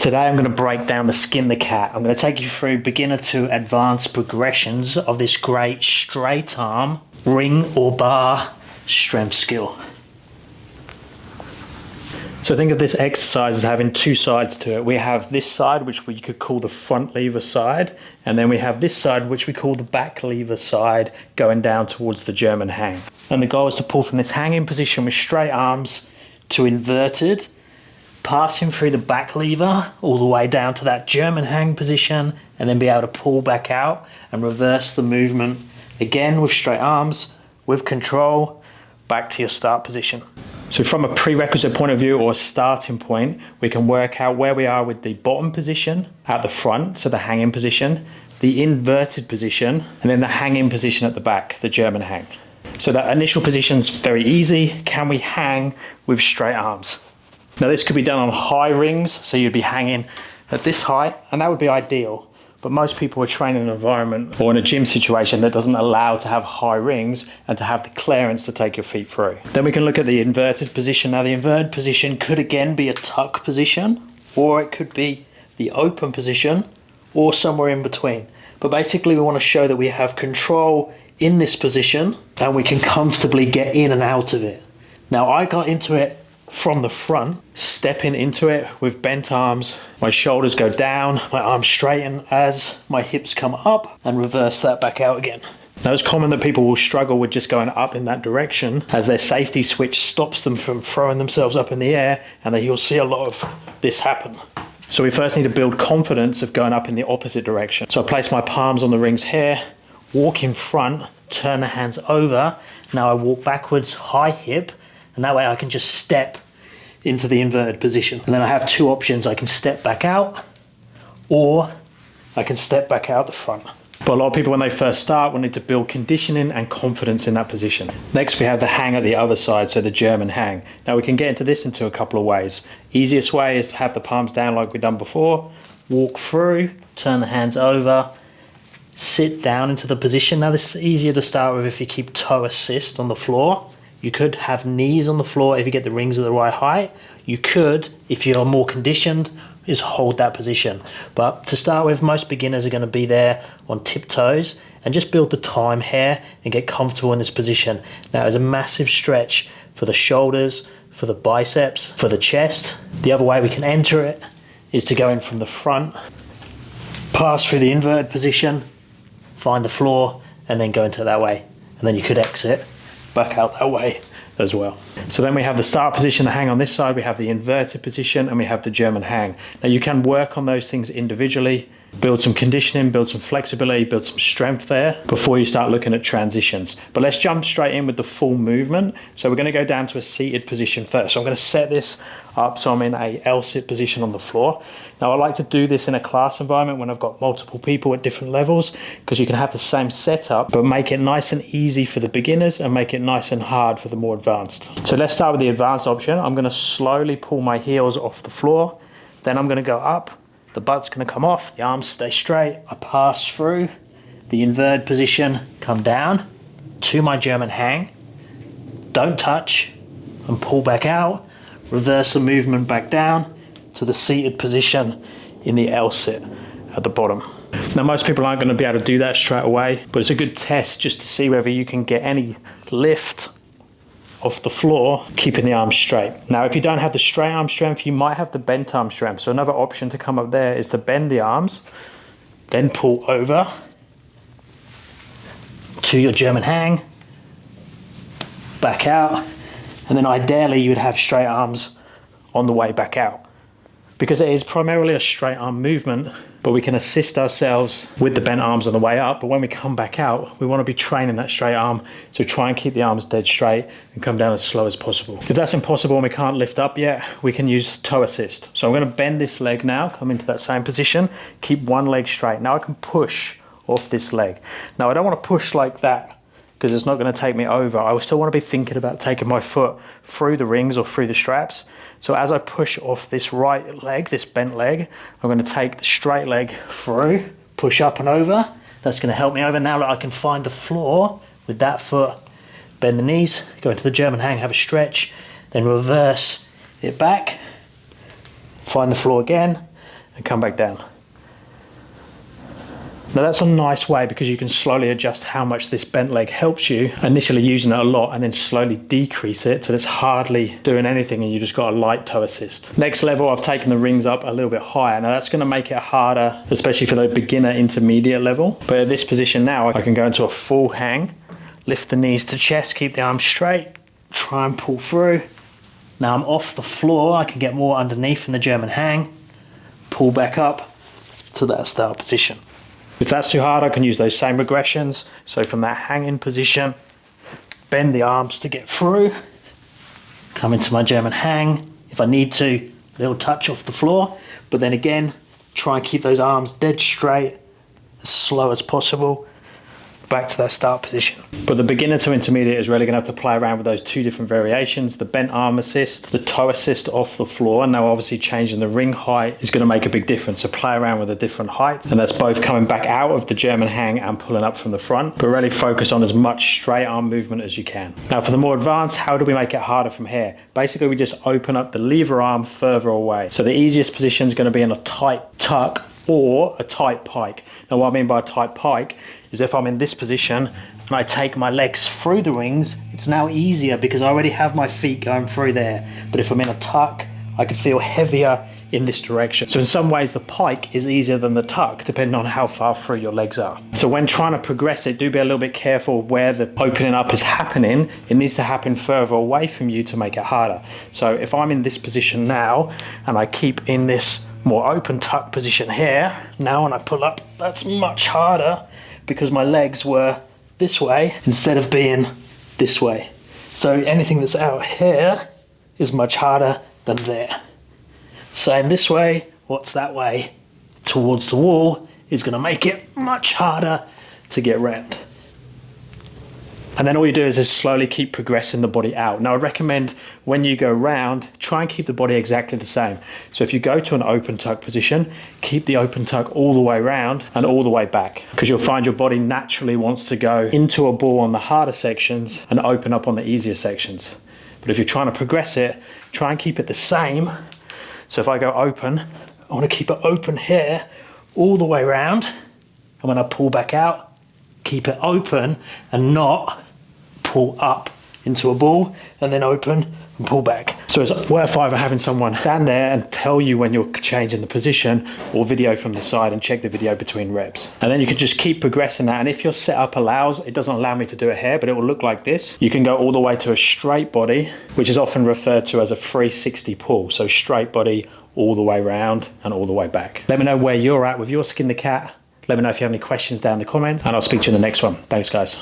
Today I'm going to break down the skin the cat. I'm going to take you through beginner to advanced progressions of this great straight arm ring or bar strength skill. So think of this exercise as having two sides to it. We have this side, which we could call the front lever side, and then we have this side, which we call the back lever side, going down towards the German hang. And the goal is to pull from this hanging position with straight arms to inverted, passing through the back lever all the way down to that German hang position, and then be able to pull back out and reverse the movement again with straight arms, with control, back to your start position. So from a prerequisite point of view or a starting point, we can work out where we are with the bottom position at the front, so the hanging position, the inverted position, and then the hanging position at the back, the German hang. So that initial position is very easy. Can we hang with straight arms? Now this could be done on high rings, so you'd be hanging at this height, and that would be ideal. But most people are trained in an environment or in a gym situation that doesn't allow to have high rings and to have the clearance to take your feet through. Then we can look at the inverted position. Now the inverted position could again be a tuck position, or it could be the open position, or somewhere in between. But basically we want to show that we have control in this position and we can comfortably get in and out of it. Now I got into it from the front, stepping into it with bent arms. My shoulders go down, my arms straighten as my hips come up, and reverse that back out again. Now it's common that people will struggle with just going up in that direction, as their safety switch stops them from throwing themselves up in the air, and then you'll see a lot of this happen. So we first need to build confidence of going up in the opposite direction. So I place my palms on the rings here, walk in front, turn the hands over. Now I walk backwards, high hip, and that way I can just step into the inverted position. And then I have two options. I can step back out, or I can step back out the front. But a lot of people, when they first start, will need to build conditioning and confidence in that position. Next, we have the hang at the other side, so the German hang. Now we can get into this into a couple of ways. Easiest way is to have the palms down like we've done before, walk through, turn the hands over, sit down into the position. Now this is easier to start with if you keep toe assist on the floor. You could have knees on the floor if you get the rings at the right height. You could, if you're more conditioned, is hold that position. But to start with, most beginners are going to be there on tiptoes and just build the time here and get comfortable in this position. Now there's a massive stretch for the shoulders, for the biceps, for the chest. The other way we can enter it is to go in from the front, pass through the inverted position, find the floor, and then go into that way. And then you could exit back out that way as well. So then we have the start position, the hang on this side, we have the inverted position, and we have the German hang. Now you can work on those things individually, build some conditioning, build some flexibility, build some strength there before you start looking at transitions. But let's jump straight in with the full movement. So we're going to go down to a seated position first. So I'm going to set this up so I'm in a L-sit position on the floor. Now I like to do this in a class environment when I've got multiple people at different levels, because you can have the same setup but make it nice and easy for the beginners and make it nice and hard for the more advanced. So let's start with the advanced option. I'm going to slowly pull my heels off the floor, then I'm going to go up, the butt's going to come off, the arms stay straight, I pass through the inverted position, come down to my German hang, don't touch, and pull back out, reverse the movement back down to the seated position in the L-sit at the bottom. Now most people aren't going to be able to do that straight away, but it's a good test just to see whether you can get any lift off the floor, keeping the arms straight. Now if you don't have the straight arm strength, you might have the bent arm strength. So another option to come up there is to bend the arms, then pull over to your German hang, back out, and then ideally you would have straight arms on the way back out. Because it is primarily a straight arm movement, but we can assist ourselves with the bent arms on the way up. But when we come back out, we want to be training that straight arm. So try and keep the arms dead straight and come down as slow as possible. If that's impossible and we can't lift up yet, we can use toe assist. So I'm going to bend this leg now, come into that same position, keep one leg straight. Now I can push off this leg. Now I don't want to push like that, because it's not going to take me over. I still want to be thinking about taking my foot through the rings or through the straps. So as I push off this right leg, this bent leg, I'm going to take the straight leg through, push up and over. That's going to help me over. Now that I can find the floor with that foot, bend the knees, go into the German hang, have a stretch, then reverse it back, find the floor again, and come back down. Now that's a nice way because you can slowly adjust how much this bent leg helps you, initially using it a lot and then slowly decrease it till it's hardly doing anything and you just got a light toe assist. Next level, I've taken the rings up a little bit higher. Now that's going to make it harder, especially for the beginner intermediate level. But at this position now, I can go into a full hang, lift the knees to chest, keep the arms straight, try and pull through. Now I'm off the floor, I can get more underneath in the German hang, pull back up to that start position. If that's too hard, I can use those same regressions. So from that hanging position, bend the arms to get through, come into my German hang. If I need to, a little touch off the floor, but then again, try and keep those arms dead straight, as slow as possible, back to that start position. But the beginner to intermediate is really going to have to play around with those two different variations, the bent arm assist, the toe assist off the floor. Now obviously changing the ring height is going to make a big difference, so play around with the different heights, and that's both coming back out of the German hang and pulling up from the front, but really focus on as much straight arm movement as you can. Now for the more advanced, how do we make it harder from here? Basically we just open up the lever arm further away. So the easiest position is going to be in a tight tuck or a tight pike. Now what I mean by a tight pike is if I'm in this position and I take my legs through the rings, it's now easier because I already have my feet going through there. But if I'm in a tuck, I could feel heavier in this direction. So in some ways the pike is easier than the tuck, depending on how far through your legs are. So when trying to progress it, do be a little bit careful where the opening up is happening. It needs to happen further away from you to make it harder. So if I'm in this position now and I keep in this more open tuck position here, now when I pull up, that's much harder because my legs were this way instead of being this way. So anything that's out here is much harder than there. Same this way, what's that way towards the wall is going to make it much harder to get round. And then all you do is just slowly keep progressing the body out. Now I recommend when you go round, try and keep the body exactly the same. So if you go to an open tuck position, keep the open tuck all the way round and all the way back, because you'll find your body naturally wants to go into a ball on the harder sections and open up on the easier sections. But if you're trying to progress it, try and keep it the same. So if I go open, I want to keep it open here all the way round. And when I pull back out, keep it open and not pull up into a ball and then open and pull back. So it's worth either having someone stand there and tell you when you're changing the position, or video from the side and check the video between reps. And then you can just keep progressing that. And if your setup allows, it doesn't allow me to do it here, but it will look like this. You can go all the way to a straight body, which is often referred to as a 360 pull. So straight body all the way round and all the way back. Let me know where you're at with your Skin the Cat. Let me know if you have any questions down in the comments, and I'll speak to you in the next one. Thanks, guys.